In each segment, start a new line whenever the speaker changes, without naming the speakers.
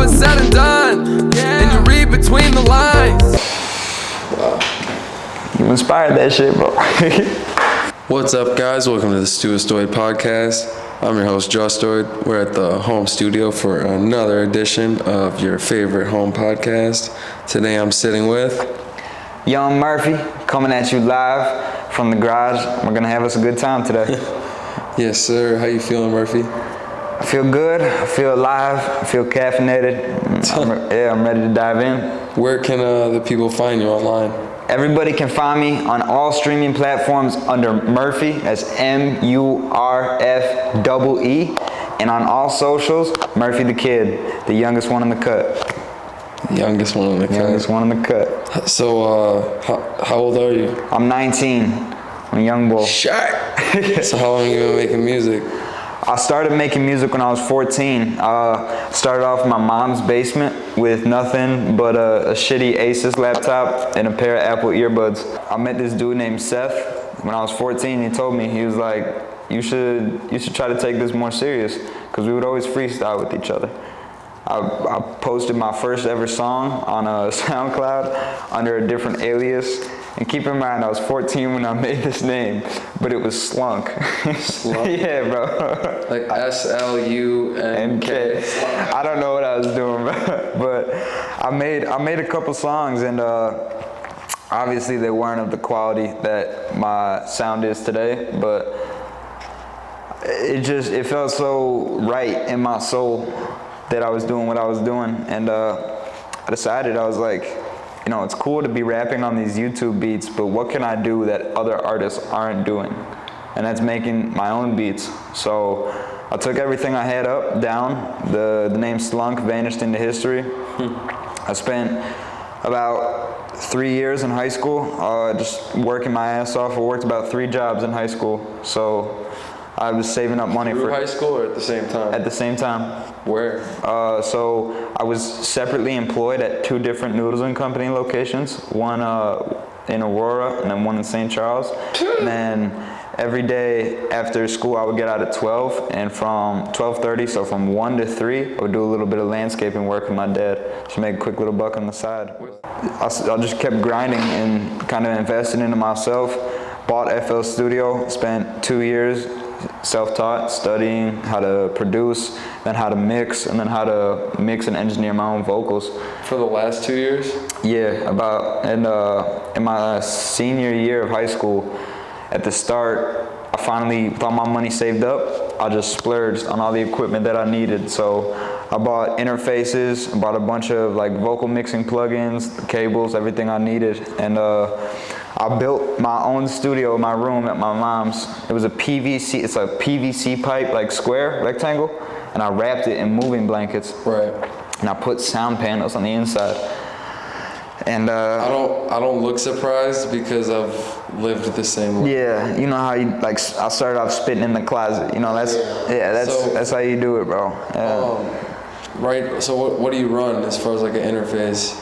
it's said and done, and you read between the lines.
You inspired that shit, bro.
What's up, guys? Welcome to the Justoid podcast. I'm your host, Justoid. We're at the home studio for another edition of your favorite home podcast. Today I'm sitting with
Young Murfee, coming at you live from the garage. We're gonna have us a good time today.
Yes, sir. How you feeling, Murfee?
I feel good. I feel alive. I feel caffeinated. I'm ready to dive in.
Where can the people find you online?
Everybody can find me on all streaming platforms under Murfee, that's M-U-R-F-E-E, and on all socials, Murfee the Kid, the youngest one in the cut.
Youngest one in the cut.
Youngest one in the cut.
So, how old are you?
I'm 19. I'm a young boy.
Shut. So how long have you been making music?
I started making music when I was 14. Started off in my mom's basement with nothing but a shitty Asus laptop and a pair of Apple earbuds. I met this dude named Seth when I was 14. He told me, he was like, you should try to take this more serious, because we would always freestyle with each other. I posted my first ever song on SoundCloud under a different alias. And keep in mind, I was 14 when I made this name, but it was Slunk.
Slunk?
Yeah, bro.
Like S-L-U-N-K.
I don't know what I was doing, but I made a couple songs, and obviously they weren't of the quality that my sound is today, but it felt so right in my soul that I was doing what I was doing, and I decided, I was like, you know, it's cool to be rapping on these YouTube beats, but what can I do that other artists aren't doing? And that's making my own beats. So I took everything I had down. The name Slunk vanished into history. I spent about 3 years in high school just working my ass off. I worked about 3 jobs in high school. So I was saving up money
for high school, or at the same time?
At the same time.
Where?
So I was separately employed at 2 different noodles and company locations. One in Aurora and then one in St. Charles. And then every day after school I would get out at 12, and from 12:30, so from 1 to 3, I would do a little bit of landscaping work with my dad to make a quick little buck on the side. I just kept grinding and kind of invested into myself. Bought FL Studio, spent 2 years self-taught, studying how to produce, then how to mix, and then how to mix and engineer my own vocals.
For the last 2 years?
Yeah, in my senior year of high school, at the start, I finally, with all my money saved up, I just splurged on all the equipment that I needed. So I bought interfaces, I bought a bunch of like vocal mixing plugins, cables, everything I needed, and I built my own studio in my room at my mom's. It was it's a PVC pipe, like square, rectangle, and I wrapped it in moving blankets.
Right.
And I put sound panels on the inside. And
I don't look surprised, because I've lived the same way.
Yeah, you know how you, like, I started off spitting in the closet. You know, that's how you do it, bro. Yeah.
Right. So what do you run as far as like an interface?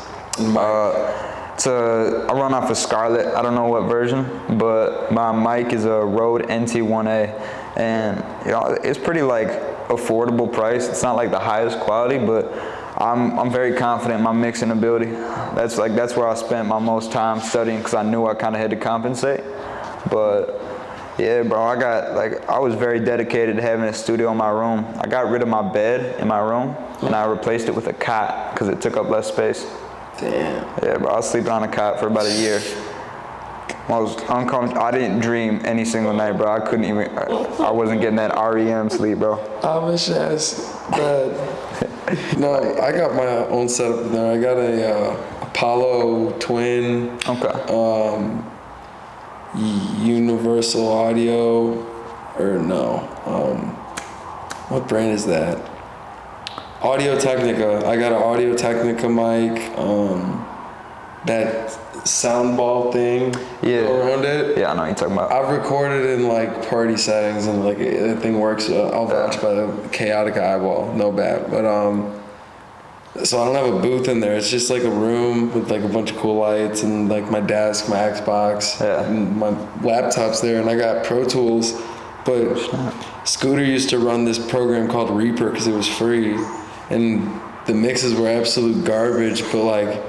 I run off a Scarlett. I don't know what version, but my mic is a Rode NT1A, and you know, it's pretty like affordable price. It's not like the highest quality, but I'm very confident in my mixing ability. That's where I spent my most time studying, because I knew I kind of had to compensate. But yeah, bro, I was very dedicated to having a studio in my room. I got rid of my bed in my room, and I replaced it with a cot because it took up less space.
Damn.
Yeah, bro, I was sleeping on a cot for about a year. I was uncomfortable. I didn't dream any single night, bro. I wasn't getting that REM sleep, bro.
Amish ass bed. No, I got my own setup in there. I got a Apollo Twin.
Okay.
Universal Audio, or no. What brand is that? Audio Technica. I got an Audio Technica mic. That sound ball thing around it.
Yeah, I know what you're talking about.
I've recorded in like party settings, and like that thing works. I'll vouch by the chaotic eyeball. No bad, but so I don't have a booth in there. It's just like a room with like a bunch of cool lights and like my desk, my Xbox, and my laptop's there, and I got Pro Tools. But Scooter used to run this program called Reaper because it was free, and the mixes were absolute garbage, but like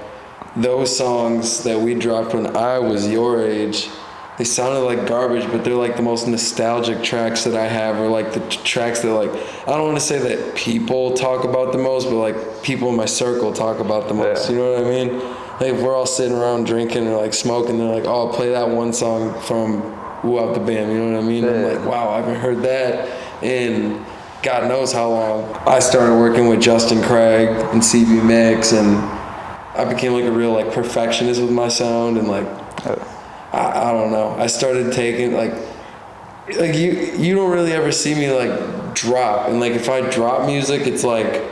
those songs that we dropped when I was your age, they sounded like garbage, but they're like the most nostalgic tracks that I have, or like the tracks that like, I don't want to say that people talk about the most, but like people in my circle talk about the most, you know what I mean? Like if we're all sitting around drinking or like smoking, they're like, oh, play that one song from Woo Out the Band, you know what I mean? I'm like, wow, I haven't heard that in God knows how long. I started working with Justin Craig and CB Mix, and I became like a real like perfectionist with my sound, and like I don't know. I started taking like you don't really ever see me like drop, and like if I drop music, it's like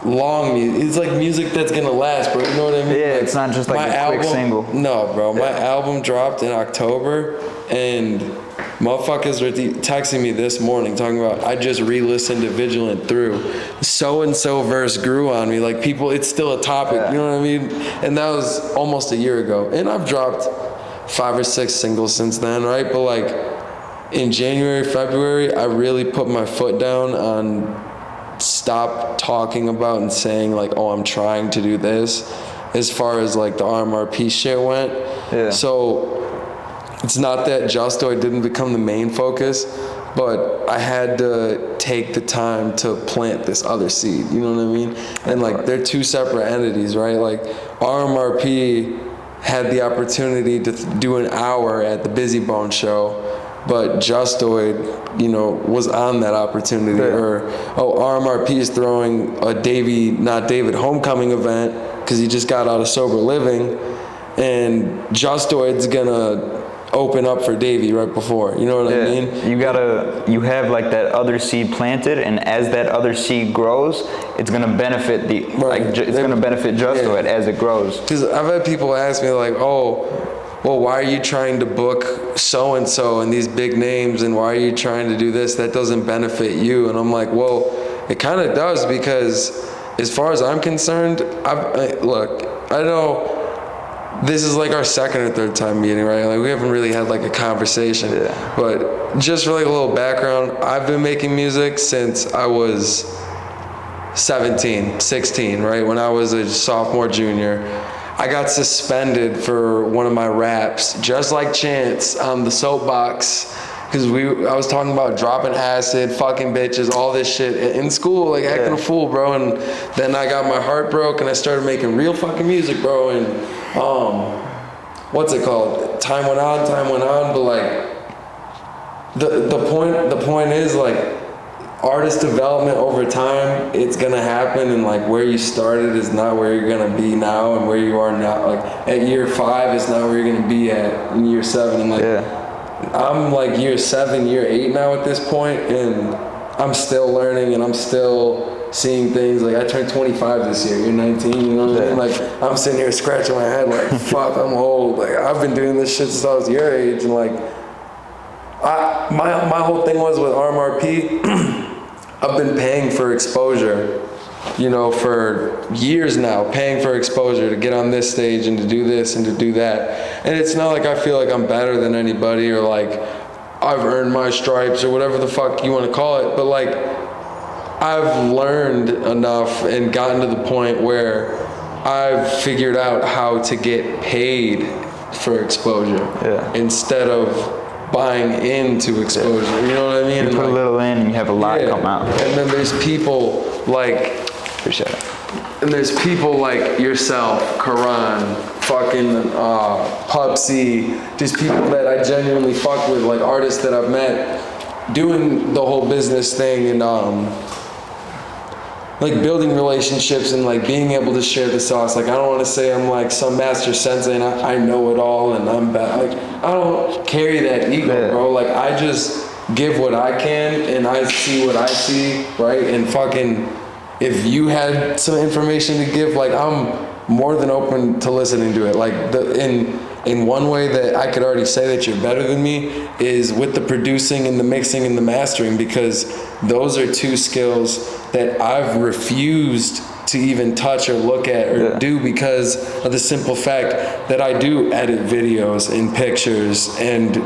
long music. It's like music that's gonna last, bro. You know what I mean?
Yeah,
like,
it's not just like a quick single.
No, bro. My album dropped in October, and motherfuckers were texting me this morning talking about, I just re-listened to Vigilant through. So-and-so verse grew on me. Like people, it's still a topic, you know what I mean? And that was almost a year ago. And I've dropped 5 or 6 singles since then, right? But like in January, February, I really put my foot down on stop talking about and saying like, oh, I'm trying to do this, as far as like the RMRP shit went. Yeah. So it's not that Justoid didn't become the main focus, but I had to take the time to plant this other seed, you know what I mean? And like they're two separate entities, right? Like RMRP had the opportunity to do an hour at the Busy Bone show, but Justoid, you know, was on that opportunity. Or RMRP is throwing a not David homecoming event because he just got out of sober living, and Justoid's gonna open up for Davey right before, you know what I mean?
You have like that other seed planted, and as that other seed grows, it's gonna benefit it's gonna benefit Justoid as it grows.
Because I've had people ask me like, oh, well, why are you trying to book so-and-so and these big names, and why are you trying to do this? That doesn't benefit you. And I'm like, well, it kind of does, because as far as I'm concerned, look, I know this is like our second or third time meeting, right? Like we haven't really had like a conversation. But just for like a little background, I've been making music since I was 17, 16, right? When I was a sophomore, junior. I got suspended for one of my raps, just like Chance on the soapbox, because I was talking about dropping acid, fucking bitches, all this shit in school, like acting a fool, bro. And then I got my heart broke, and I started making real fucking music, bro. And what's it called? Time went on, but like the point is like artist development over time, it's gonna happen, and like where you started is not where you're gonna be now, and where you are now, like at year 5 is not where you're gonna be at in year 7. And like I'm like year 7, year 8 now at this point, and I'm still learning, and I'm still seeing things. Like I turned 25 this year, you're 19, you know what I mean? Like I'm sitting here scratching my head like, fuck, I'm old. Like I've been doing this shit since I was your age, and like my whole thing was with RMRP, I've been paying for exposure, you know, for years now, paying for exposure to get on this stage and to do this and to do that. And it's not like I feel like I'm better than anybody, or like I've earned my stripes, or whatever the fuck you want to call it, but like I've learned enough and gotten to the point where I've figured out how to get paid for exposure instead of buying into exposure, you know what I mean?
You put a little in and you have a lot come out.
And then there's people like,
appreciate it.
And there's people like yourself, Karan, fucking Pupsy, just people that I genuinely fuck with, like artists that I've met doing the whole business thing, and like building relationships and like being able to share the sauce. Like I don't want to say I'm like some master sensei and I know it all and I'm bad. Like I don't carry that ego, bro. Like I just give what I can and I see what I see, right? And fucking, if you had some information to give, like I'm more than open to listening to it. Like in one way that I could already say that you're better than me is with the producing and the mixing and the mastering, because those are two skills that I've refused to even touch or look at or do, because of the simple fact that I do edit videos and pictures and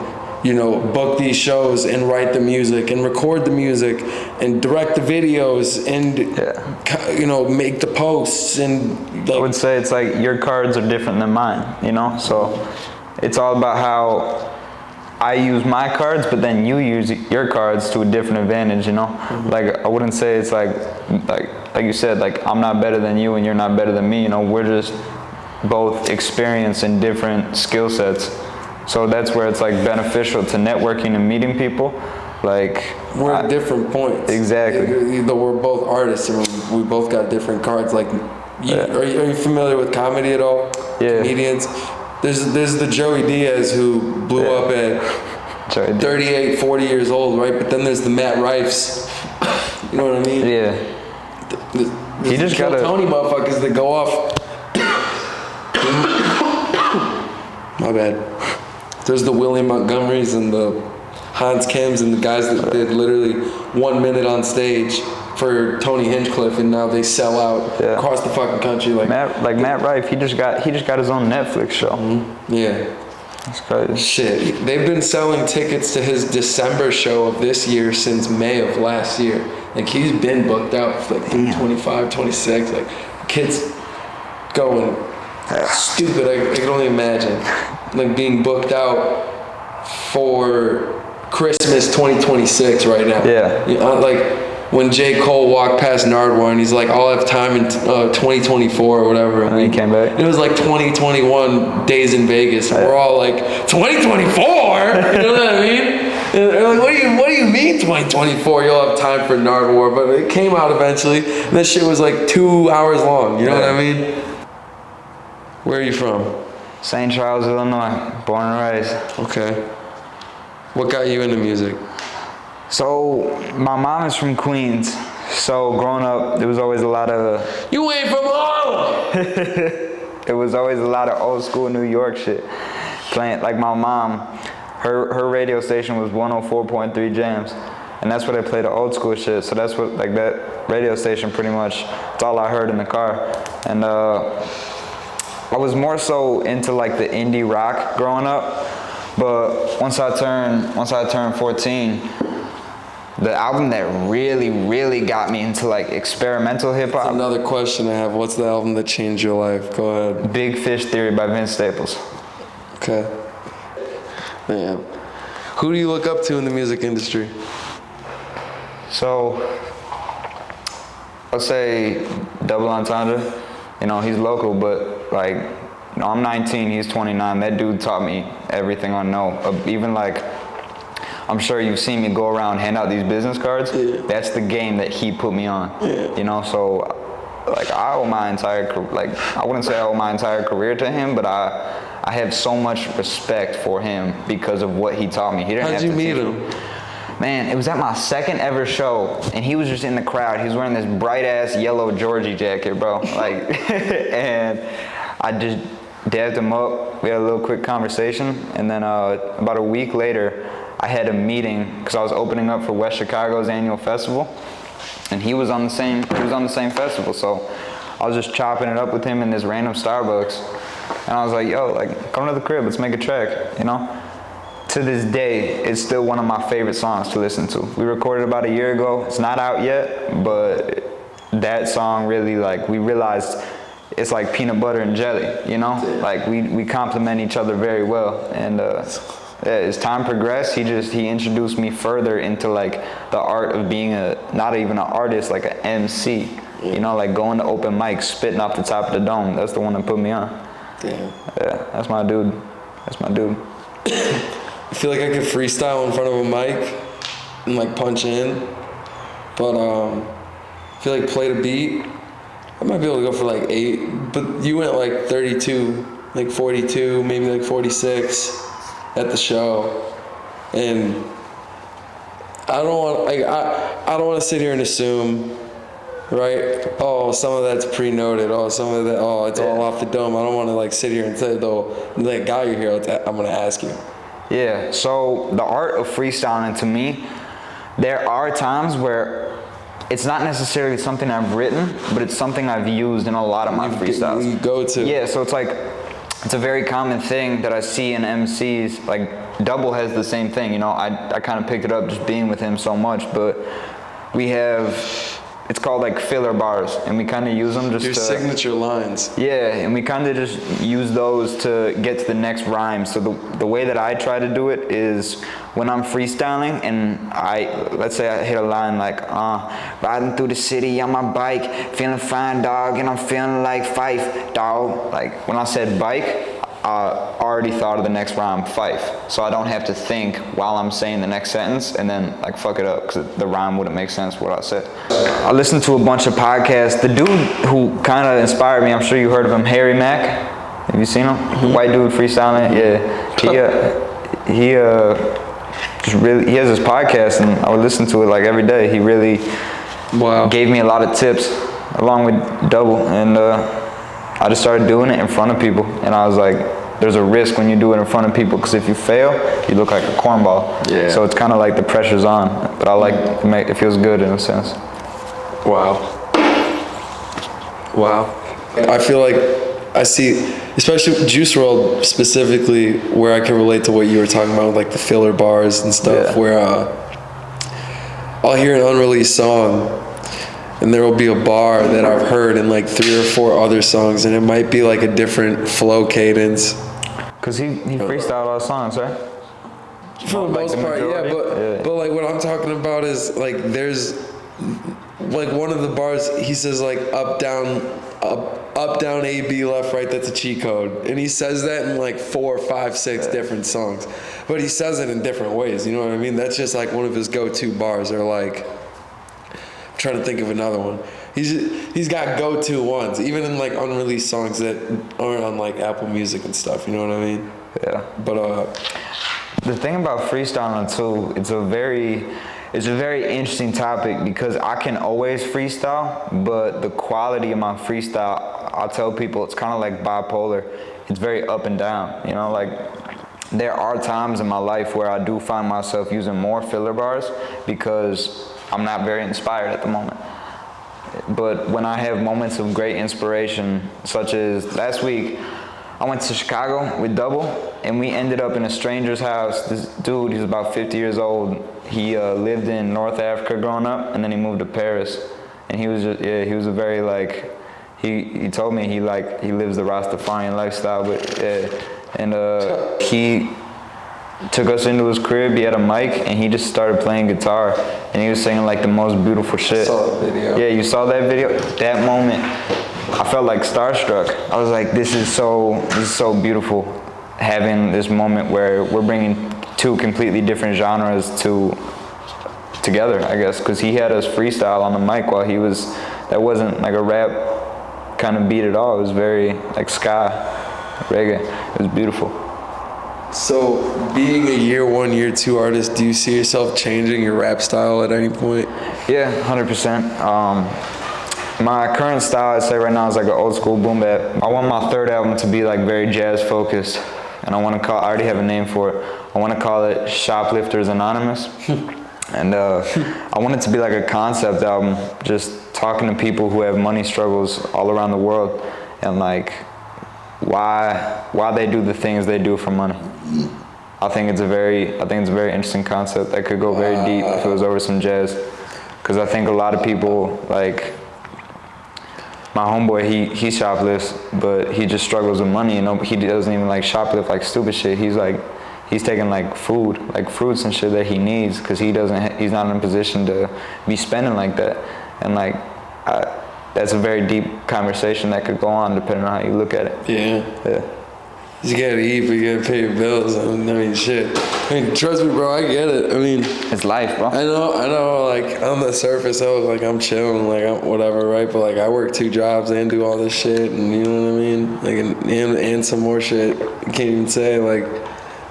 book these shows and write the music and record the music and direct the videos and make the posts and
I would say it's like your cards are different than mine, so it's all about how I use my cards, but then you use your cards to a different advantage, Like, I wouldn't say it's like you said, like, I'm not better than you and you're not better than me, we're just both experienced in different skill sets. So that's where it's like beneficial to networking and meeting people. Like,
we're at different points.
Exactly.
Though we're both artists and we both got different cards. Like, are you familiar with comedy at all?
Yeah.
Comedians. There's the Joey Diaz who blew up at 38, 40 years old, right? But then there's the Matt Rifes. You know what I mean?
Yeah.
He just got Tony motherfuckers that go off. My bad. There's the William Montgomerys and the Hans Kims and the guys that did literally 1 minute on stage for Tony Hinchcliffe, and now they sell out across the fucking country.
Matt Rife, he just got his own Netflix show.
Mm-hmm. Yeah.
That's crazy.
Shit, they've been selling tickets to his December show of this year since May of last year. Like, he's been booked out for like 25, 26. Like, kids going stupid. I can only imagine. Like, being booked out for Christmas 2026 right now.
Yeah.
Like, when J. Cole walked past Nardwuar and he's like, I'll have time in 2024 or whatever.
And then he came back.
It was like 2021 days in Vegas. And we're all like, 2024? You know what I mean? And they're like, what do you mean 2024? You'll have time for Nardwuar. But it came out eventually. And this shit was like 2 hours long. You know what I mean? Where are you from?
St. Charles, Illinois. Born and raised.
Okay. What got you into music?
So, my mom is from Queens. So, growing up, there was always a lot of...
You ain't from Harlem!
It was always a lot of old school New York shit. Playing, like my mom, her radio station was 104.3 Jams. And that's where they play the old school shit. So that's what, like, that radio station pretty much, it's all I heard in the car. And I was more so into like the indie rock growing up. But once I turned 14, the album that really, really got me into like experimental hip hop.
Another question I have. What's the album that changed your life? Go ahead.
Big Fish Theory by Vince Staples.
Okay. Man. Who do you look up to in the music industry?
So, I'll say Double Entendre. He's local, but like, I'm 19, he's 29. That dude taught me everything I know. Even like, I'm sure you've seen me go around hand out these business cards. Yeah. That's the game that he put me on. Yeah. So like I owe my entire, like I wouldn't say I owe my entire career to him, but I have so much respect for him because of what he taught me. He didn't
How'd
have
you
to
meet
teach
him?
Me. Man, it was at my second ever show, and he was just in the crowd. He was wearing this bright ass yellow Georgie jacket, bro. Like, and I just dabbed him up. We had a little quick conversation, and then about a week later, I had a meeting because I was opening up for West Chicago's annual festival, and he was on the same festival. So I was just chopping it up with him in this random Starbucks, and I was like, "Yo, like, come to the crib, let's make a track," To this day, it's still one of my favorite songs to listen to. We recorded about a year ago. It's not out yet, but that song really, like, we realized it's like peanut butter and jelly, Like, we complement each other very well. And as time progressed, he introduced me further into, like, the art of being not even an artist, like an MC. Like going to open mics, spitting off the top of the dome. That's the one that put me on. Damn. Yeah, that's my dude.
I feel like I could freestyle in front of a mic and like punch in, but I feel like play the beat, I might be able to go for like 8, but you went like 32, like 42, maybe like 46 at the show, and I don't want to sit here and assume, right? Oh, some of that's pre-noted. Oh, some of that. Oh, it's all off the dome. I don't want to like sit here and say though. That guy you're here, I'm gonna ask you.
Yeah, so the art of freestyling to me, there are times where it's not necessarily something I've written, but it's something I've used in a lot of my freestyles.
You go to.
Yeah, so it's like, it's a very common thing that I see in MCs, like Double has the same thing, you know. I kind of picked it up just being with him so much, but we have, it's called like filler bars, and we kind of use them just
Your signature lines.
Yeah, and we kind of just use those to get to the next rhyme. So the way that I try to do it is when I'm freestyling and let's say I hit a line like, riding through the city on my bike, feeling fine, dog, and I'm feeling like Fife, dog. Like when I said bike, I already thought of the next rhyme, Fife. So I don't have to think while I'm saying the next sentence and then like fuck it up, because the rhyme wouldn't make sense what I said. I listened to a bunch of podcasts. The dude who kind of inspired me, I'm sure you heard of him, Harry Mack. Have you seen him? The white dude freestyling. Yeah. He just really, he has his podcast, and I would listen to it like every day. He really gave me a lot of tips along with Double, and I just started doing it in front of people, and I was like, there's a risk when you do it in front of people, because if you fail, you look like a cornball. Yeah. So it's kind of like the pressure's on, but I like it feels good in a sense.
Wow. I feel like I see, especially Juice WRLD specifically, where I can relate to what you were talking about, like the filler bars and stuff, where I'll hear an unreleased song, and there will be a bar that I've heard in like 3 or 4 other songs, and it might be like a different flow cadence.
Cause he freestyled all songs, right?
For the most part, yeah. But like what I'm talking about is like there's like one of the bars he says like up down A B left right, that's a cheat code, and he says that in like 4, 5, 6 different songs, but he says it in different ways. You know what I mean? That's just like one of his go-to bars. Or like, trying to think of another one. He's got go-to ones, even in like unreleased songs that aren't on like Apple Music and stuff. You know what I mean?
Yeah.
But
the thing about freestyling too, it's a very interesting topic, because I can always freestyle, but the quality of my freestyle, I'll tell people, it's kind of like bipolar. It's very up and down. You know, like there are times in my life where I do find myself using more filler bars because I'm not very inspired at the moment. But when I have moments of great inspiration, such as last week, I went to Chicago with Double, and we ended up in a stranger's house. This dude, he's about 50 years old. He lived in North Africa growing up, and then he moved to Paris. And he was just, he was a very like, he told me he lives the Rastafarian lifestyle, but and he took us into his crib. He had a mic, and he just started playing guitar, and he was singing like the most beautiful shit.
I saw that video.
Yeah, you saw that video? That moment, I felt like starstruck. I was like, this is so beautiful, having this moment where we're bringing 2 completely different genres together, I guess, because he had us freestyle on the mic while he was, that wasn't like a rap kind of beat at all. It was very like ska, reggae. It was beautiful.
So, being a year 1, year 2 artist, do you see yourself changing your rap style at any point?
Yeah, 100%. My current style, I'd say right now, is like an old school boom bap. I want my 3rd album to be like very jazz focused, and I already have a name for it. I want to call it Shoplifters Anonymous. And I want it to be like a concept album, just talking to people who have money struggles all around the world, and like why they do the things they do for money. I think it's a very interesting concept that could go very deep if it was over some jazz. Because I think a lot of people, like my homeboy, he shoplifts, but he just struggles with money. You know, he doesn't even like shoplift like stupid shit. He's taking like food, like fruits and shit that he needs, because he's not in a position to be spending like that. And like that's a very deep conversation that could go on depending on how you look at it.
Yeah. You gotta eat, but you gotta pay your bills. I mean, shit. I mean, trust me, bro, I get it. I mean,
it's life, bro.
I know, like, on the surface, I was like, I'm chilling, like, I'm whatever, right? But, like, I work 2 jobs and do all this shit, and you know what I mean? Like, and some more shit. You can't even say, like,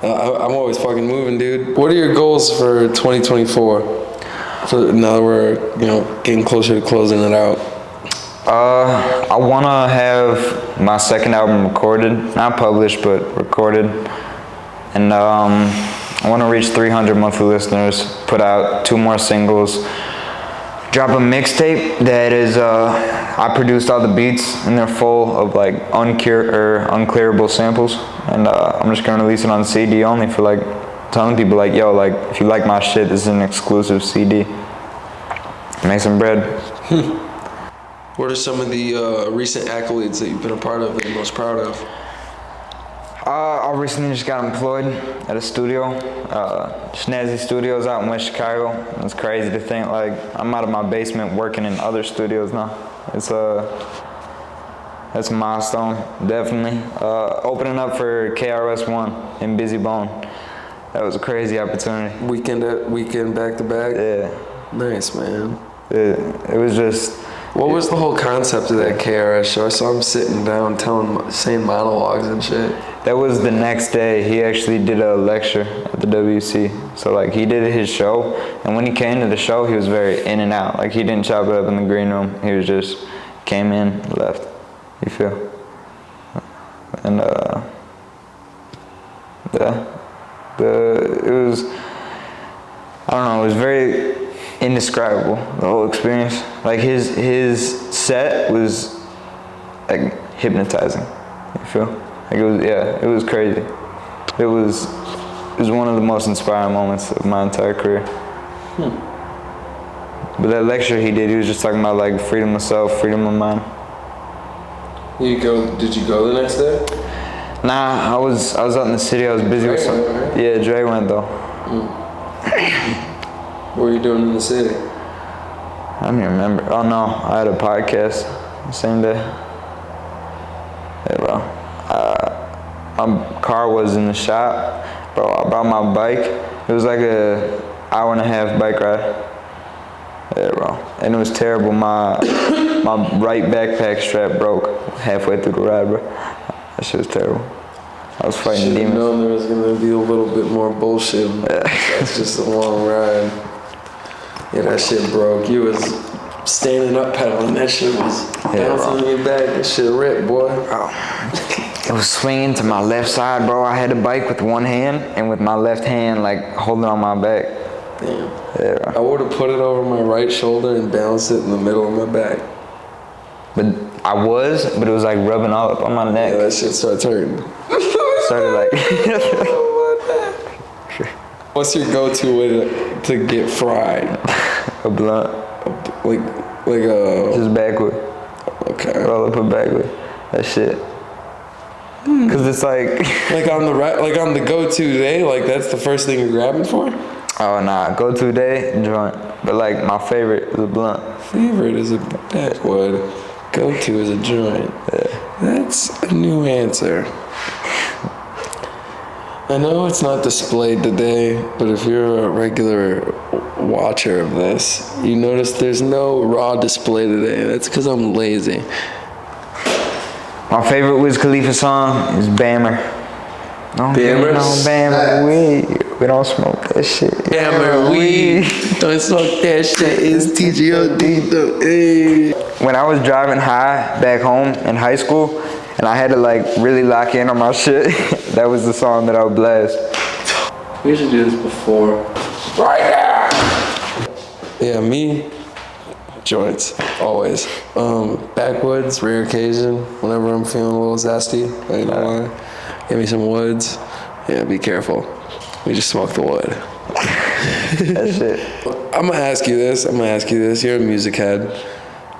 I'm always fucking moving, dude. What are your goals for 2024? Now that we're, getting closer to closing it out.
I want to have my 2nd album recorded, not published, but recorded. And I want to reach 300 monthly listeners, put out 2 more singles, drop a mixtape that is, I produced all the beats, and they're full of like unclearable samples. And I'm just going to release it on CD only for like telling people like, yo, like if you like my shit, this is an exclusive CD. Make some bread.
What are some of the recent accolades that you've been a part of that you're most proud of?
I recently just got employed at a studio, Snazzy Studios out in West Chicago. It's crazy to think like I'm out of my basement working in other studios now. That's a milestone, definitely. Opening up for KRS-One in Busy Bone. That was a crazy opportunity.
Weekend back to back?
Yeah.
Nice, man.
It was just...
What was the whole concept of that KRS show? I saw him sitting down saying monologues and shit.
That was the next day. He actually did a lecture at the WC. So like he did his show, and when he came to the show, he was very in and out. Like he didn't chop it up in the green room. He was just came in, left. You feel? And it was, I don't know, it was very indescribable, the whole experience. Like his set was like hypnotizing. You feel? Like it was crazy. It was one of the most inspiring moments of my entire career. But that lecture he did, he was just talking about like freedom of self, freedom of mind.
Did you go the next day?
Nah, I was out in the city. I was busy with some.
Right?
Yeah, Dre went though.
What were you doing in the city?
I don't even remember. Oh no, I had a podcast the same day. Yeah, bro. My car was in the shop, bro. I brought my bike. It was like a hour and a half bike ride. Yeah, bro. And it was terrible. My right backpack strap broke halfway through the ride, bro. That shit was terrible. I was fighting demons.
Known there was gonna be a little bit more bullshit. That's just a long ride. Yeah, that shit broke. You was standing up pedaling. That shit was bouncing on your back. That shit ripped, boy.
It was swinging to my left side, bro. I had the bike with one hand and with my left hand like holding on my back.
Damn.
Yeah.
I would have put it over my right shoulder and balanced it in the middle of my back.
But it was like rubbing all up on my neck.
Yeah, that shit starts hurting.
Started like.
What's your go-to way to get fried?
A blunt.
Like a.
Just backward.
Okay.
Roll up a backward. That shit. Cause it's like.
Like on the go-to day, like that's the first thing you're grabbing for?
Oh nah, go-to day, joint. But like my favorite is a blunt.
Favorite is a backwood. Go-to is a joint.
Yeah.
That's a new answer. I know it's not displayed today, but if you're a regular watcher of this, you notice there's no raw display today. That's because I'm lazy.
My favorite Wiz Khalifa song is Bammer.
Bammer?
No Bammer weed. We don't smoke that shit.
Bammer weed. Don't smoke that shit. It's TGOD though. Hey.
When I was driving high back home in high school, and I had to like really lock in on my shit, that was the song that I would blast.
We should do this before. Right now! Yeah, me, joints, always. Backwoods, rare occasion, whenever I'm feeling a little zesty, I ain't gonna lie. Give me some woods. Yeah, be careful. We just smoke the wood.
That shit.
I'm gonna ask you this. You're a music head.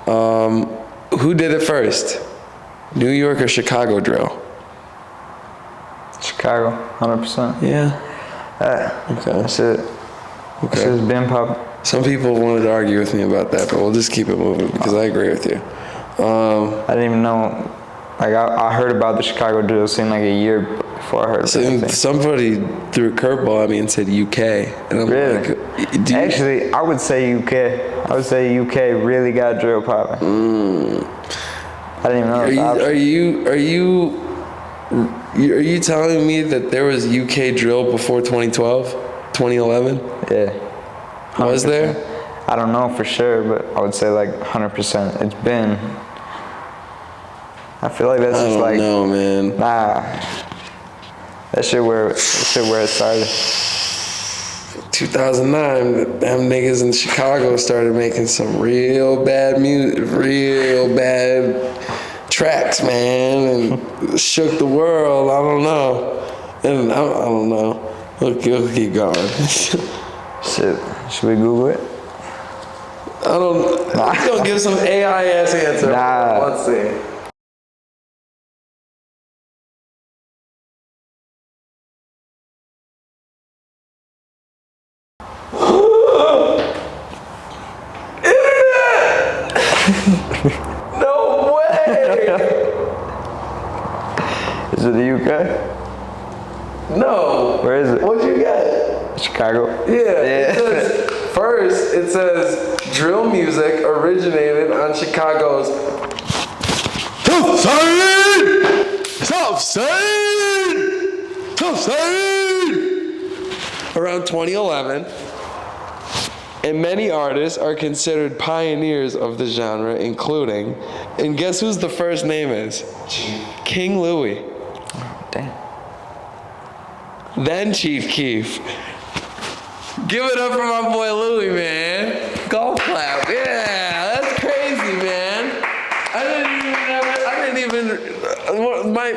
Who did it first? New York or Chicago drill?
Chicago, 100%.
Yeah. Okay.
That's it.
Okay.
This has been popping.
Some people wanted to argue with me about that, but we'll just keep it moving because I agree with you.
I didn't even know. Like I heard about the Chicago drill scene like a year before I heard of it.
Somebody threw a curveball at me and said UK, and I'm
really?
like,
actually, I would say UK. I would say UK really got drill popping. I didn't even know.
Are you telling me that there was UK drill before 2012, 2011?
Yeah. 100%.
Was there?
I don't know for sure, but I would say like 100%. It's been. I feel like that's just like.
I don't know, man.
Nah. That shit where it started.
2009, them niggas in Chicago started making some real bad music, real bad tracks, man, and shook the world. I don't know. And I don't know. We'll keep going.
Shit. Should we Google it?
I don't. Let's go give some AI ass answer.
Nah.
Let's see. No way!
Is it the UK?
No.
Where is it?
What'd you get?
Chicago?
Yeah. It says, first, it says drill music originated on Chicago's South Side around 2011. And many artists are considered pioneers of the genre, including, and guess whose the first name is? King Louie.
Damn.
Then Chief Keef. Give it up for my boy Louie, man. Golf clap. Yeah, that's crazy, man.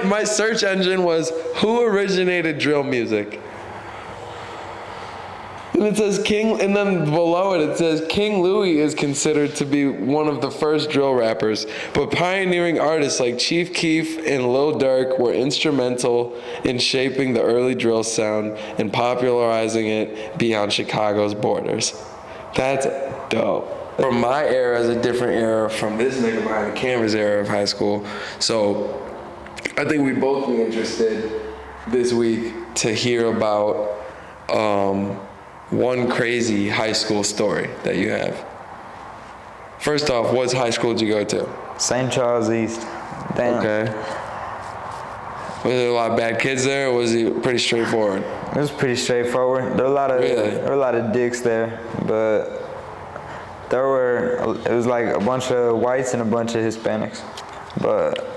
My search engine was who originated drill music. And it says King, and then below it says King Louie is considered to be one of the first drill rappers, but pioneering artists like Chief Keef and Lil Durk were instrumental in shaping the early drill sound and popularizing it beyond Chicago's borders. That's dope. From my era is a different era from this nigga behind the cameras era of high school. So I think we'd both be interested this week to hear about one crazy high school story that you have. First off, what high school did you go to?
St. Charles East. Damn.
Okay. Was there a lot of bad kids there, or was it pretty straightforward?
It was pretty straightforward. There were a lot of dicks there, but it was like a bunch of whites and a bunch of Hispanics. But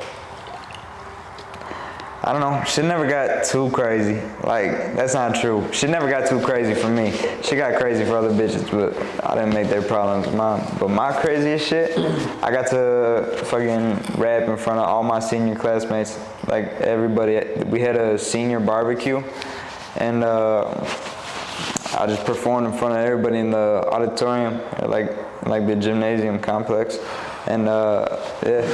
I don't know, shit never got too crazy. Like, that's not true. Shit never got too crazy for me. Shit got crazy for other bitches, but I didn't make their problems mine. But my craziest shit, I got to fucking rap in front of all my senior classmates. Like, everybody, we had a senior barbecue, and I just performed in front of everybody in the auditorium, like the gymnasium complex. And yeah.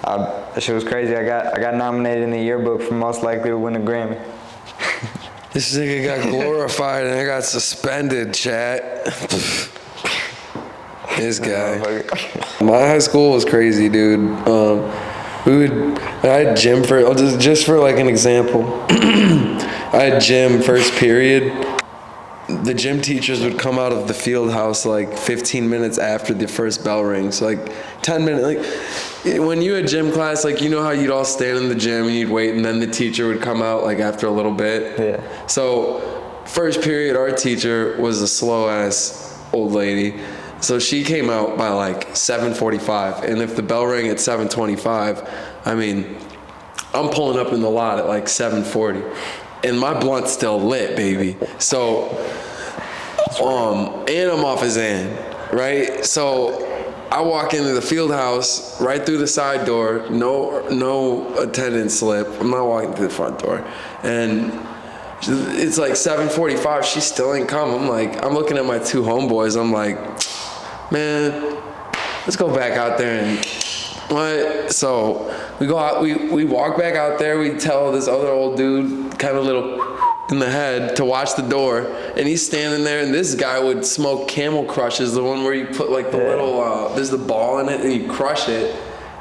That shit was crazy. I got nominated in the yearbook for most likely to win a Grammy.
This nigga got glorified and I got suspended, chat. This guy. My high school was crazy, dude. I had gym just for like an example. I had gym first period. The gym teachers would come out of the field house like 15 minutes after the first bell rings, like 10 minutes. Like when you had gym class, like you know how you'd all stand in the gym and you'd wait, and then the teacher would come out like after a little bit.
Yeah.
So first period, our teacher was a slow ass old lady, so she came out by like 7:45, and if the bell rang at 7:25, I mean, I'm pulling up in the lot at like 7:40. And my blunt's still lit, baby. So, and I'm off his end, right? So, I walk into the field house right through the side door, no attendance slip. I'm not walking through the front door, and it's like 7:45. She still ain't come. I'm looking at my two homeboys. I'm like, man, let's go back out there and what? So we go out. We walk back out there. We tell this other old dude, kind of little in the head, to watch the door, and he's standing there. And this guy would smoke Camel Crushes, the one where you put like the little there's the ball in it and you crush it,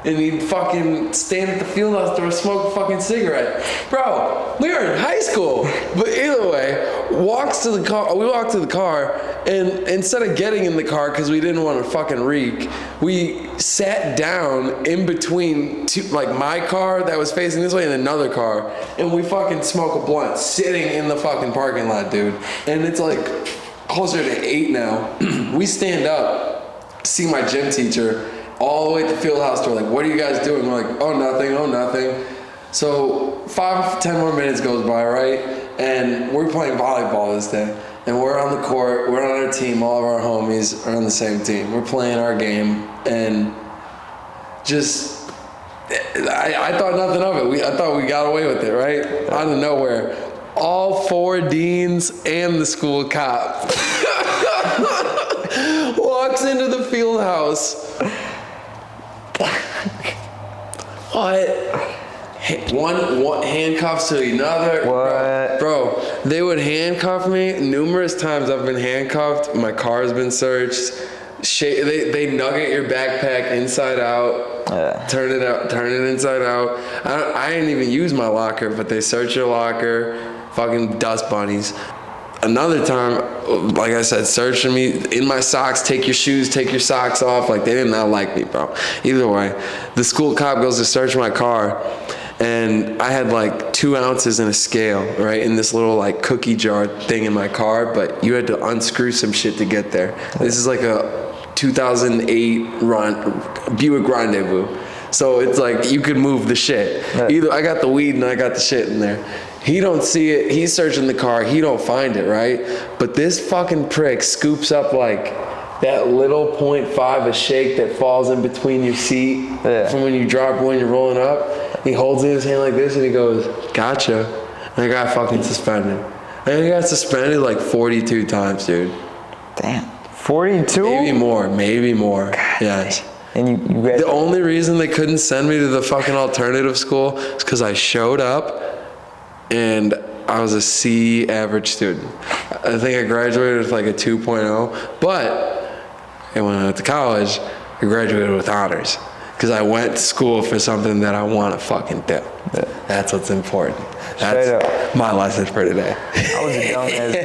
and he'd fucking stand at the field house to smoke a fucking cigarette. Bro, we were in high school. But either way, walks to the car. We walked to the car, and instead of getting in the car because we didn't want to fucking reek, we sat down in between two, like my car that was facing this way and another car, and we fucking smoke a blunt sitting in the fucking parking lot, dude. And it's like closer to 8 now. We stand up, see my gym teacher, all the way at the field house door, like, what are you guys doing? We're like, oh, nothing. So 5-10 more minutes goes by, right? And we're playing volleyball this day. And we're on the court, we're on our team, all of our homies are on the same team. We're playing our game, and I thought nothing of it. I thought we got away with it, right? Out of nowhere, all 4 deans and the school cop. Walks into the field house. What? One handcuffs to another.
What?
Bro, they would handcuff me numerous times. I've been handcuffed. My car's been searched. They nugget your backpack inside out.
Yeah.
Turn it inside out. I didn't even use my locker, but they search your locker. Fucking dust bunnies. Another time, like I said, searching me in my socks, take your shoes, take your socks off. Like, they did not like me, bro. Either way, the school cop goes to search my car, and I had like 2 ounces in a scale, right, in this little like cookie jar thing in my car, but you had to unscrew some shit to get there. This is like a 2008 Buick Rendezvous. So it's like you could move the shit. Either I got the weed and I got the shit in there. He don't see it. He's searching the car. He don't find it, right? But this fucking prick scoops up like that little 0.5 of shake that falls in between your seat from when you drop when you're rolling up. He holds it in his hand like this and he goes, "Gotcha." And I got fucking suspended. I got suspended like 42 times, dude.
Damn. 42?
Maybe more. God, yes.
And you
the only reason they couldn't send me to the fucking alternative school is because I showed up and I was a C average student. I think I graduated with like a 2.0, but when I went to college, I graduated with honors because I went to school for something that I want to fucking do. That's what's important. That's my lesson for today.
I was a dumbass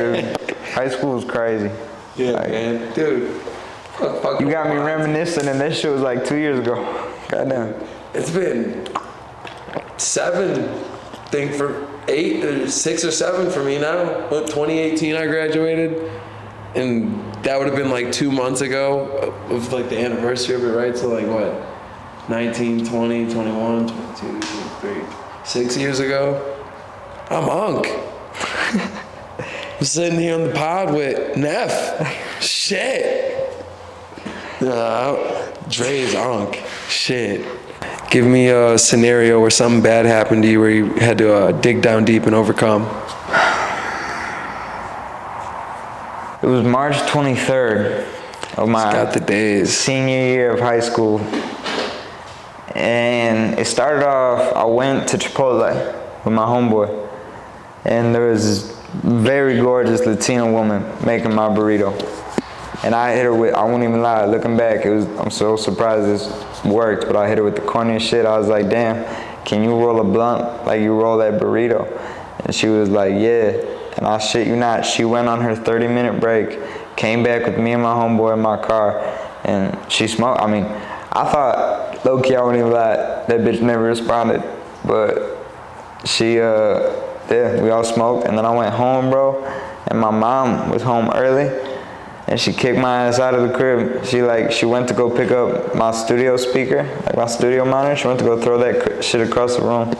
dude. High school was crazy.
Yeah, like, man. Dude.
You got me reminiscing, and this shit was like 2 years ago. Goddamn.
It's been 6 or 7 for me now. 2018 I graduated, and that would have been like 2 months ago of like the anniversary of it, right? So like what? 19, 20, 21, 22, 23, 6 years ago. I'm Unk. I'm sitting here on the pod with Neff. Shit. Dre's Unk. Shit. Give me a scenario where something bad happened to you where you had to dig down deep and overcome.
It was March 23rd of my
got the days.
Senior year of high school. And it started off, I went to Chipotle with my homeboy. And there was this very gorgeous Latina woman making my burrito. And I hit her with, I won't even lie, looking back, I'm so surprised this worked, but I hit her with the corniest shit. I was like, "Damn, can you roll a blunt like you roll that burrito?" And she was like, "Yeah." And I shit you not, she went on her 30-minute break, came back with me and my homeboy in my car, and she smoked. I mean, I thought, low-key, I wouldn't even lie, that bitch never responded. But she, we all smoked, and then I went home, bro, and my mom was home early. And she kicked my ass out of the crib. She went to go pick up my studio speaker, like my studio monitor. She went to go throw that shit across the room.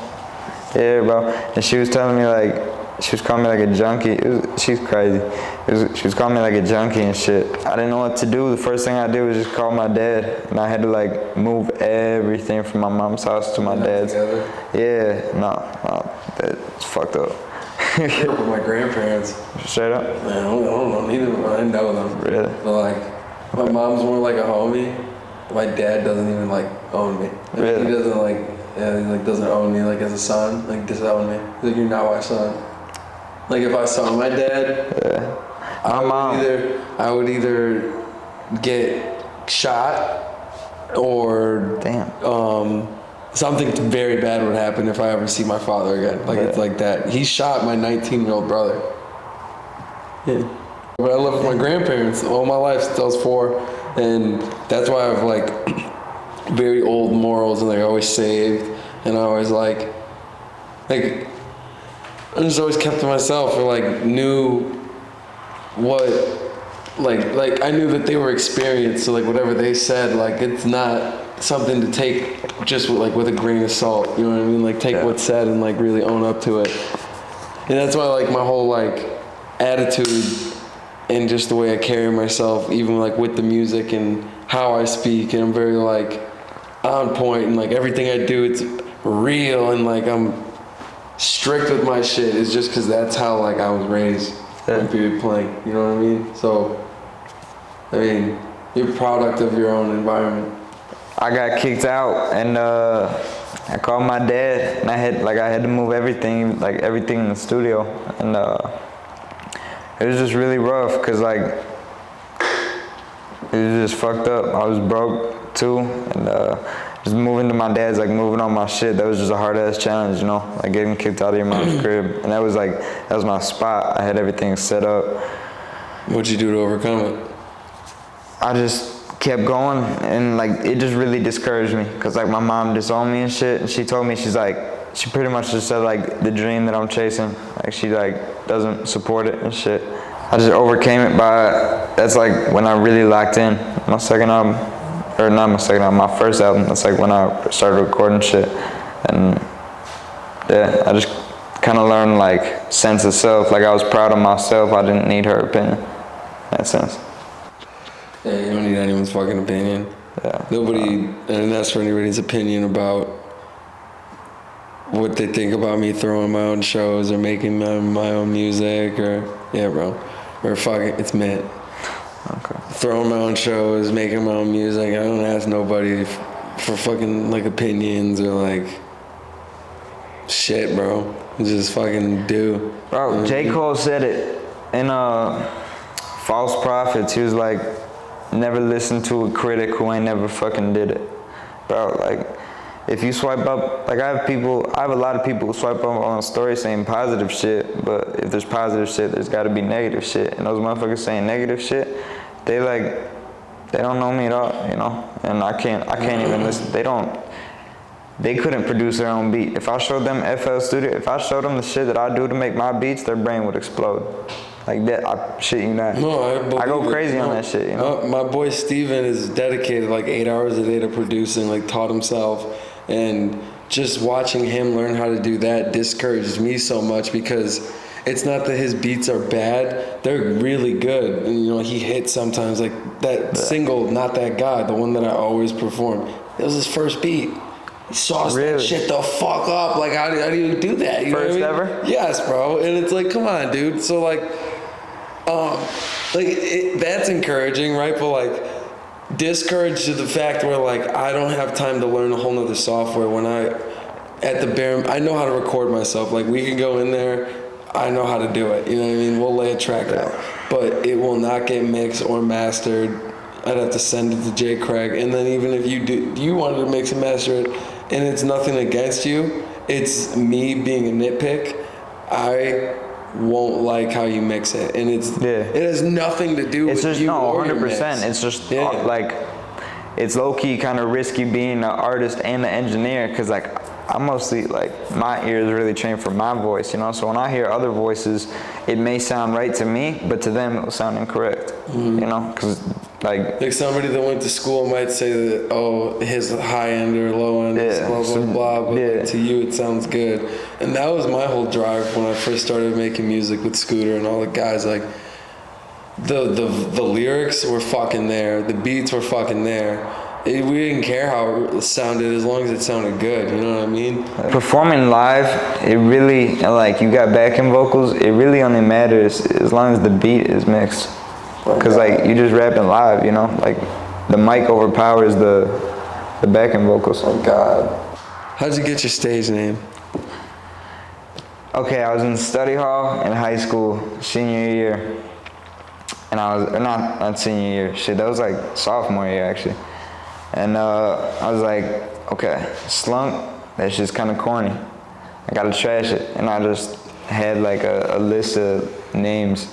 Yeah, bro. And she was telling me she was calling me like a junkie. She's crazy. She was calling me like a junkie and shit. I didn't know what to do. The first thing I did was just call my dad. And I had to move everything from my mom's house to my dad's. Yeah, no, that's fucked up.
I grew up with my grandparents.
Straight up?
Man, I don't know, neither of them. I didn't know them.
Really?
But my mom's more like a homie. My dad doesn't even own me.
Really?
He doesn't doesn't own me as a son. Disown me. He's like, "You're not my son." If I saw my dad, I would either get shot or something very bad would happen if I ever see my father again. It's like that. He shot my 19-year-old brother. Yeah. But I lived with my grandparents all my life since I was 4, and that's why I have very old morals, and I always saved, and I always I just always kept to myself, or knew what I knew that they were experienced, so whatever they said, it's not something to take just with a grain of salt, you know what I mean? Take what's said and really own up to it. And that's why my whole attitude and just the way I carry myself, even with the music and how I speak, and I'm very on point, and everything I do, it's real, and strict with my shit is just because that's how like I was raised when people playing. You know what I mean? So, I mean, you're a product of your own environment.
I got kicked out, and I called my dad, and I had to move everything in the studio, and it was just really rough, cause like it was just fucked up. I was broke too, and just moving to my dad's, like moving on my shit, that was just a hard ass challenge, you know, like getting kicked out of your mom's crib, and that was my spot. I had everything set up.
What'd you do to overcome it?
I just kept going, and like it just really discouraged me, because like my mom disowned me and shit, and she told me, she pretty much just said like the dream that I'm chasing, like she like doesn't support it and shit. I just overcame it that's like when I really locked in. My second album, or not my second album, my first album, that's like when I started recording shit, and yeah, I just kind of learned like sense of self, like I was proud of myself, I didn't need her opinion, in that sense.
Yeah, you don't need anyone's fucking opinion.
Yeah.
Nobody, and that's for anybody's opinion about what they think about me throwing my own shows or making my own music yeah, bro. Or fucking, it's meant.
Okay.
Throwing my own shows, making my own music. I don't ask nobody for fucking like opinions or like shit, bro. Just fucking do.
Bro, J. Cole said it in False Prophets. He was like, never listen to a critic who ain't never fucking did it. Bro, like, if you swipe up, like I have a lot of people who swipe up on a story saying positive shit, but if there's positive shit, there's gotta be negative shit. And those motherfuckers saying negative shit, they don't know me at all, you know? And I can't even listen. They couldn't produce their own beat. If I showed them FL Studio, if I showed them the shit that I do to make my beats, their brain would explode. Like that, I shit you not.
No,
I go crazy on that shit, you know?
My boy Steven is dedicated like 8 hours a day to producing, like taught himself. And just watching him learn how to do that discourages me so much, because it's not that his beats are bad, they're really good. And you know, he hits sometimes, like that single, Not That Guy, the one that I always perform. It was his first beat. He sauced that shit the fuck up. Like, how do you do that? You
First
know what I mean?
ever?
Yes, bro. And it's like, come on, dude. So like, that's encouraging, right? But like, discouraged to the fact where like I don't have time to learn a whole nother software when I know how to record myself. Like, we can go in there, I know how to do it, you know what I mean? We'll lay a track out, but it will not get mixed or mastered. I'd have to send it to Jay Craig, and then even if you wanted to mix and master it, and it's nothing against you, it's me being a nitpick, I won't like how you mix it, and it has nothing to do with you or your mix.
100%. It's just like, it's low-key kind of risky being an artist and an engineer, because like I mostly, like, my ear is really trained for my voice, you know, so when I hear other voices, it may sound right to me, but to them it will sound incorrect, you know, because like somebody that went to school might say that, oh, his high end or low end is blah blah blah, but like, to you it sounds good. And that was my whole drive when I first started making music with Scooter and all the guys. Like, the lyrics were fucking there, the beats were fucking there. We didn't care how it sounded as long as it sounded good, you know what I mean? Performing live, it really, like, you got backing vocals, it really only matters as long as the beat is mixed. Because like, you just rapping live, you know, like the mic overpowers the backing vocals. Oh God. How'd you get your stage name? Okay, I was in study hall in high school, senior year. And I was, not senior year, shit, that was like sophomore year actually. And I was like, okay, Slunk, that shit's kind of corny. I gotta trash it. And I just had like a list of names,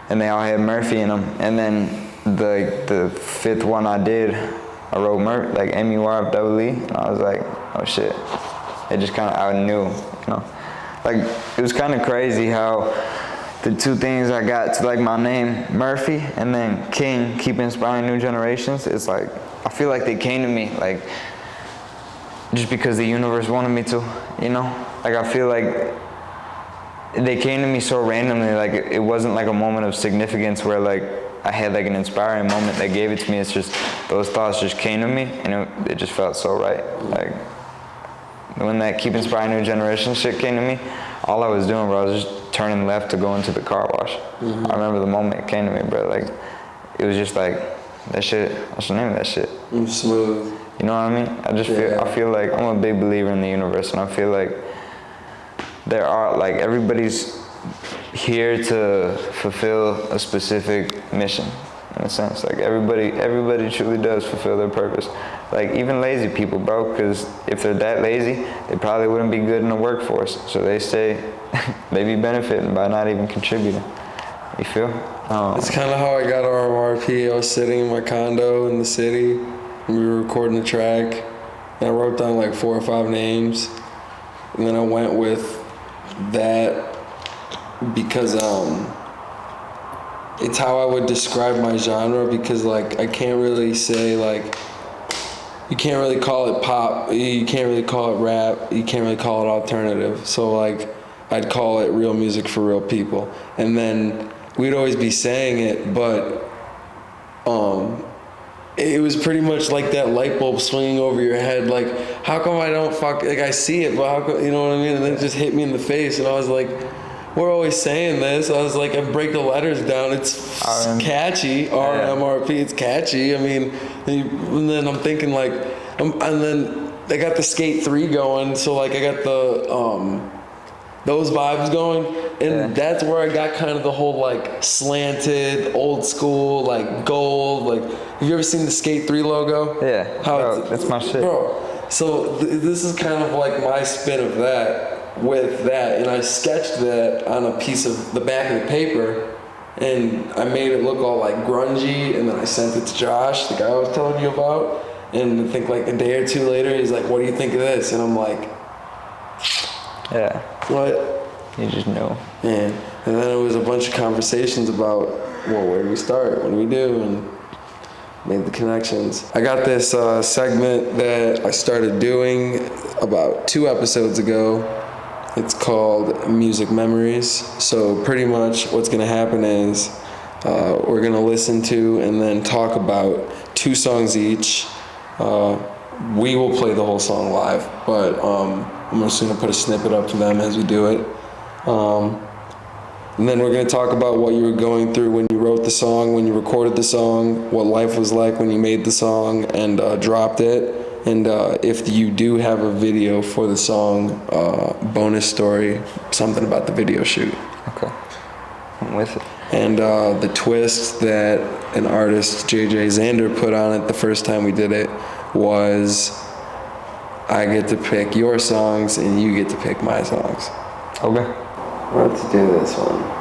and they all had Murfee in them. And then the fifth one I did, I wrote like M-U-R-F-E-E, and I was like, oh shit. It just kind of, I knew, you know. Like, it was kind of crazy how the two things I got to like my name, Murfee, and then King, keep inspiring new generations. It's like, I feel like they came to me like just because the universe wanted me to, you know? Like, I feel like they came to me so randomly, like it wasn't like a moment of significance where like I had like an inspiring moment that gave it to me. It's just those thoughts just came to me, and it just felt so right. Like, when that Keep Inspiring New Generation shit came to me, all I was doing, bro, I was just turning left to go into the car wash. I remember the moment it came to me, bro. Like, it was just like, that shit, what's the name of that shit?
Smooth.
You know what I mean? I feel like I'm a big believer in the universe, and I feel like there are, like, everybody's here to fulfill a specific mission, in a sense. Like, everybody truly does fulfill their purpose. Like, even lazy people, bro, because if they're that lazy, they probably wouldn't be good in the workforce. So they they be benefiting by not even contributing. You feel?
It's kind of how I got RMRP. I was sitting in my condo in the city, and we were recording a track, and I wrote down like 4 or 5 names, and then I went with that because it's how I would describe my genre, because like I can't really say like, you can't really call it pop, you can't really call it rap, you can't really call it alternative. So like I'd call it real music for real people. And then we'd always be saying it, but it was pretty much like that light bulb swinging over your head. Like, how come I don't like I see it, but how come, you know what I mean? And then it just hit me in the face, and I was like, we're always saying this. I was like, I break the letters down. It's catchy, RMRP. It's catchy. I mean, and then I'm thinking like, and then I got the Skate 3 going. So like I got the those vibes going, and that's where I got kind of the whole like slanted, old school, like gold. Like, have you ever seen the Skate 3 logo?
Yeah. That's my shit.
Bro, so this is kind of like my spin of that. With that, and I sketched that on a piece of the back of the paper, and I made it look all like grungy, and then I sent it to Josh, the guy I was telling you about, and I think like a day or 2 later, he's like, what do you think of this? And I'm like,
yeah.
What?
You just know.
Man. And then it was a bunch of conversations about, well, where do we start? What do we do? And made the connections. I got this segment that I started doing about 2 episodes ago. It's called Music Memories. So pretty much what's gonna happen is we're gonna listen to and then talk about 2 songs each. We will play the whole song live, but I'm just gonna put a snippet up to them as we do it. And then we're gonna talk about what you were going through when you wrote the song, when you recorded the song, what life was like when you made the song and dropped it. And if you do have a video for the song, bonus story, something about the video shoot.
Okay, I'm with it.
And the twist that an artist, JJ Xander, put on it the first time we did it was I get to pick your songs and you get to pick my songs.
Okay.
Let's do this one.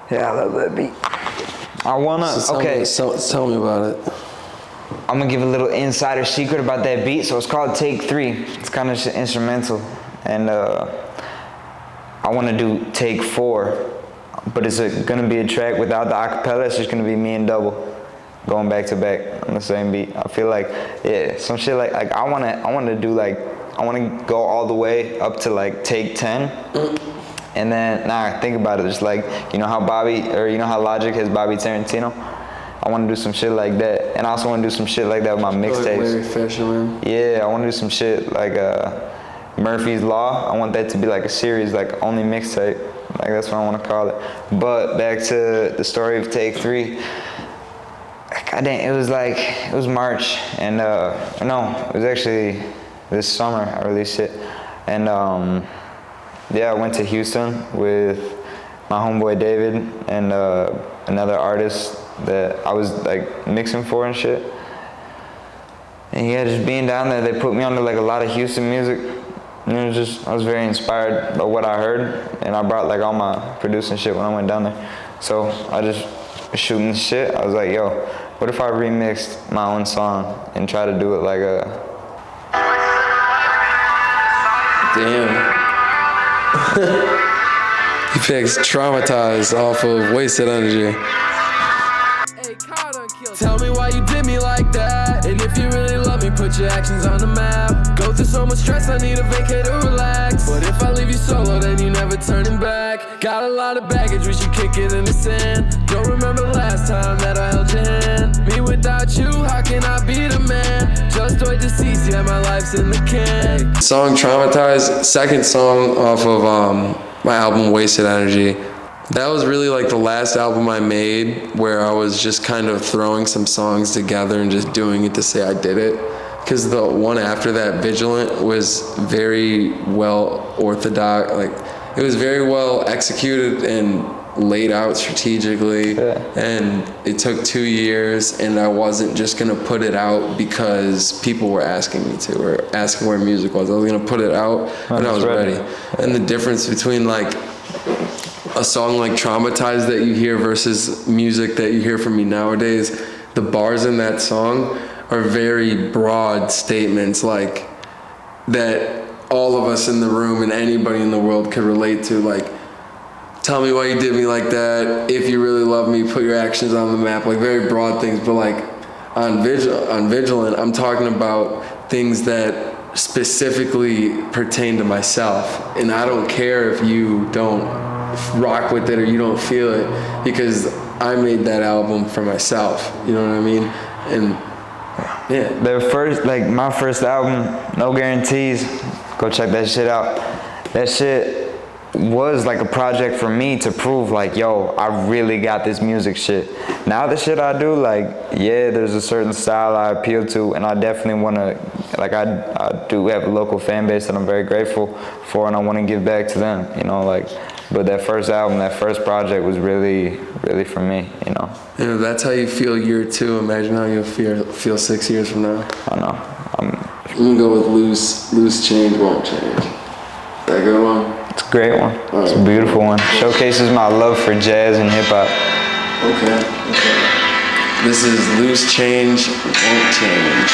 Yeah, I love that beat. I wanna,
Tell me about it.
I'm gonna give a little insider secret about that beat. So it's called Take 3. It's kind of instrumental. And I wanna do Take 4, but it's gonna be a track without the acapella. It's just gonna be me and Double going back to back on the same beat. I feel like, yeah, some shit like I wanna do like, I wanna go all the way up to like Take 10. And then, think about it, just like, you know how Logic has Bobby Tarantino? I want to do some shit like that. And I also want to do some shit like that with my mixtapes.
Larry Fisherman.
Yeah, I want to do some shit like Murphy's Law. I want that to be like a series, like only mixtape. Like that's what I want to call it. But back to the story of Take 3. Goddamn, it was March. And no, it was actually this summer I released it. And yeah, I went to Houston with my homeboy David and another artist that I was like mixing for and shit. And yeah, just being down there, they put me onto like a lot of Houston music. And it was just, I was very inspired by what I heard, and I brought like all my producing shit when I went down there. So I just was shooting shit. I was like, yo, what if I remixed my own song and try to do it like a...
Damn. He picks Traumatized off of Wasted Energy.
Tell me why you did me like
put your actions on the map. Go through so much stress, I need a vacay to relax. But if I leave you solo, then you never turning back. Got a lot of baggage, we should kick it in the sand. Don't remember the last time that I held your hand. Me without you, how can I be the man? Justoid deceased, yeah, my life's in the can. Song Traumatized, second song off of my album Wasted Energy. That was really like the last album I made where I was just kind of throwing some songs together and just doing it to say I did it. Because the one after that, Vigilant, was very well orthodox. Like, it was very well executed and laid out strategically. Yeah. And it took 2 years, and I wasn't just gonna put it out because people were asking me to, or asking where music was. I was gonna put it out when I was ready. And the difference between like a song like Traumatized that you hear versus music that you hear from me nowadays, the bars in that song are very broad statements, like that all of us in the room and anybody in the world could relate to. Like, tell me why you did me like that. If you really love me, put your actions on the map. Like, very broad things. But like on Vigilant, I'm talking about things that specifically pertain to myself, and I don't care if you don't rock with it or you don't feel it, because I made that album for myself. You know what I mean? And yeah. My first album, No Guarantees, go check that shit out. That shit was like a project for me to prove like, yo, I really got this music shit. Now the shit I do, like, yeah, there's a certain style I appeal to, and I definitely want to, like, I do have a local fan base that I'm very grateful for, and I want to give back to them, you know, like. But that first album, that first project was really, really for me, you know. And if that's how you feel year 2, imagine how you'll feel 6 years from now.
I know.
I'm gonna go with Loose Change Won't Change. Is that a good one?
It's a great one. Right. It's a beautiful one. Showcases my love for jazz and hip hop.
Okay. This is Loose Change Won't Change.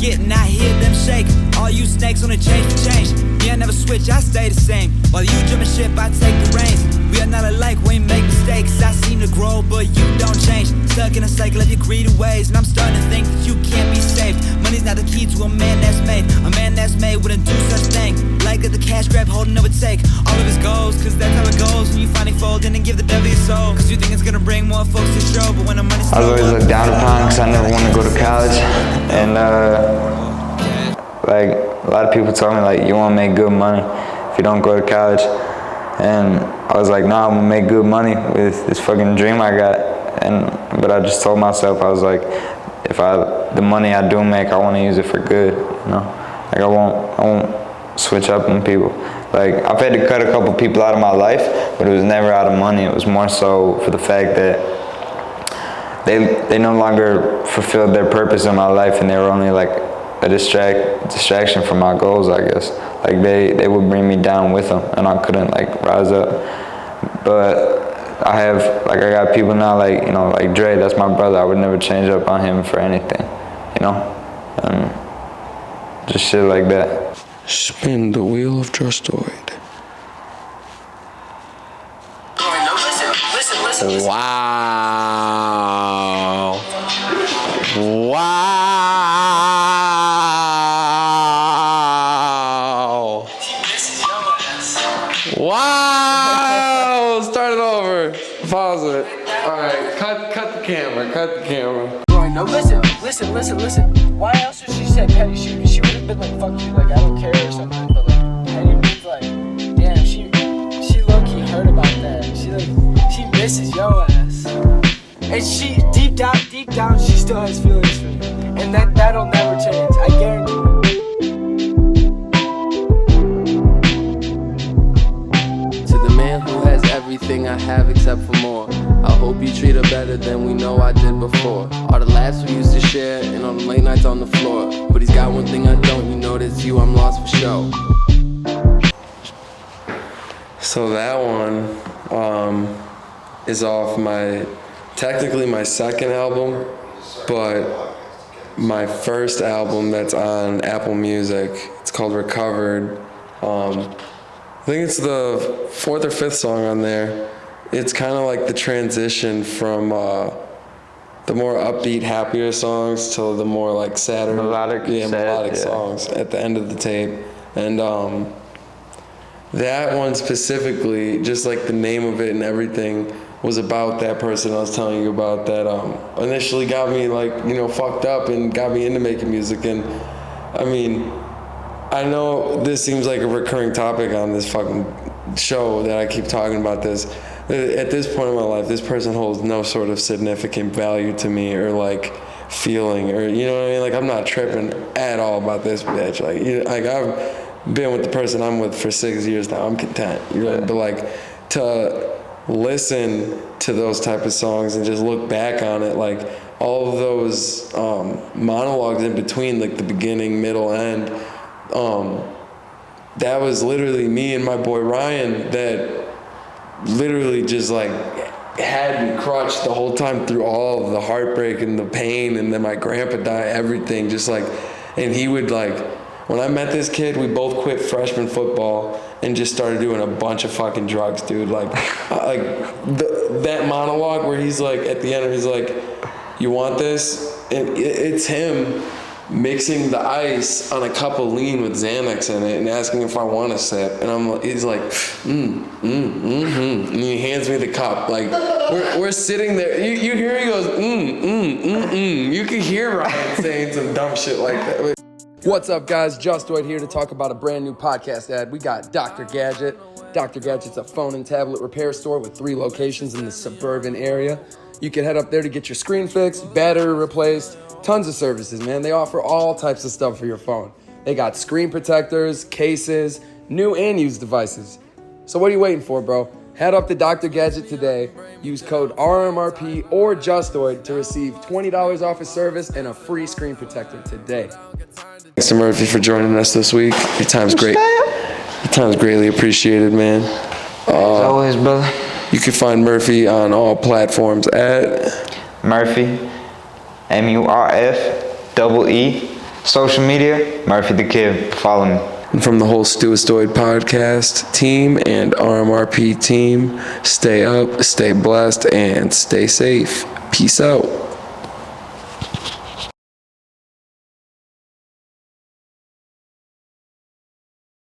And I hear them shake. All you snakes on a change for change. Me, I never switch, I stay the same. While you jumping ship, I take the reins. We are not alike, we make mistakes. I seem to grow, but you don't change. Stuck in a cycle of your greedy ways, and I'm starting to think that you can't be saved. Money's not the key to a man that's made. A man that's made wouldn't do such thing. Like the cash grab, holding overtake all of his goals, cause that's how it goes when you finally fold in and give the devil your soul. Cause you think it's gonna bring more folks to show, but when the money's
I was always looked down upon because I never wanted to go to college. And like, a lot of people told me, like, you won't make good money if you don't go to college. And I was like, nah, I'm gonna make good money with this fucking dream I got. But I just told myself, I was like, the money I do make, I wanna use it for good, you know? Like, I won't switch up on people. Like, I've had to cut a couple people out of my life, but it was never out of money. It was more so for the fact that they no longer fulfilled their purpose in my life, and they were only like a distraction from my goals, I guess. Like, they would bring me down with them, and I couldn't like rise up. But I got people now, like, you know, like Dre, that's my brother. I would never change up on him for anything, you know? And just shit like that.
Spin the wheel of Justoid. Wow. Wow. Start it over. Pause it. All right. Cut the camera.
No, listen. Why else would she say petty? She would have been like, fuck you, like, I don't care or something. But like, petty means like, damn, she low-key heard about that. She misses your ass. And she, deep down, she still has feelings for you. And that'll never change, I guarantee you.
To the man who has everything I have except for more, I hope you treat her better than we know I did before. All the laughs we used to share and all the late nights on the floor. But he's got one thing I don't, you know that's you, I'm lost for sure. So that one is off technically my second album, but my first album that's on Apple Music. It's called Recovered. think it's the 4th or 5th song on there. It's kind of like the transition from the more upbeat, happier songs to the more like sadder, melodic songs at the end of the tape. And that one specifically, just like the name of it and everything, was about that person I was telling you about that initially got me like, fucked up and got me into making music. And I mean, I know this seems like a recurring topic on this fucking show that I keep talking about this. At this point in my life, this person holds no sort of significant value to me or like feeling or, you know what I mean? Like, I'm not tripping at all about this bitch. Like I've been with the person I'm with for 6 years now. I'm content, But like to listen to those type of songs and just look back on it, like all of those monologues in between, like the beginning, middle, end, that was literally me and my boy Ryan that literally just like had me crushed the whole time through all of the heartbreak and the pain, and then my grandpa died, everything, just like, and he would like, when I met this kid, we both quit freshman football and just started doing a bunch of fucking drugs, dude. Like that monologue where he's like, at the end, he's like, "You want this?" And it's him mixing the ice on a cup of lean with Xanax in it and asking if I want a sip. And he's like, and he hands me the cup. Like, we're sitting there. You hear he goes, You can hear Ryan saying some dumb shit like that. What's up, guys? Justoid here to talk about a brand new podcast ad. We got Dr. Gadget. Dr. Gadget's a phone and tablet repair store with 3 locations in the suburban area. You can head up there to get your screen fixed, battery replaced, tons of services, man. They offer all types of stuff for your phone. They got screen protectors, cases, new and used devices. So what are you waiting for, bro? Head up to Dr. Gadget today. Use code RMRP or Justoid to receive $20 off a service and a free screen protector today. Thanks to Murfee for joining us this week. Your time's great. Your time's greatly appreciated, man.
As always, brother.
You can find Murfee on all platforms at
Murfee, MURFEE. Social media, Murfee the Kid. Follow me.
And from the whole Justoid podcast team and RMRP team, stay up, stay blessed, and stay safe. Peace out.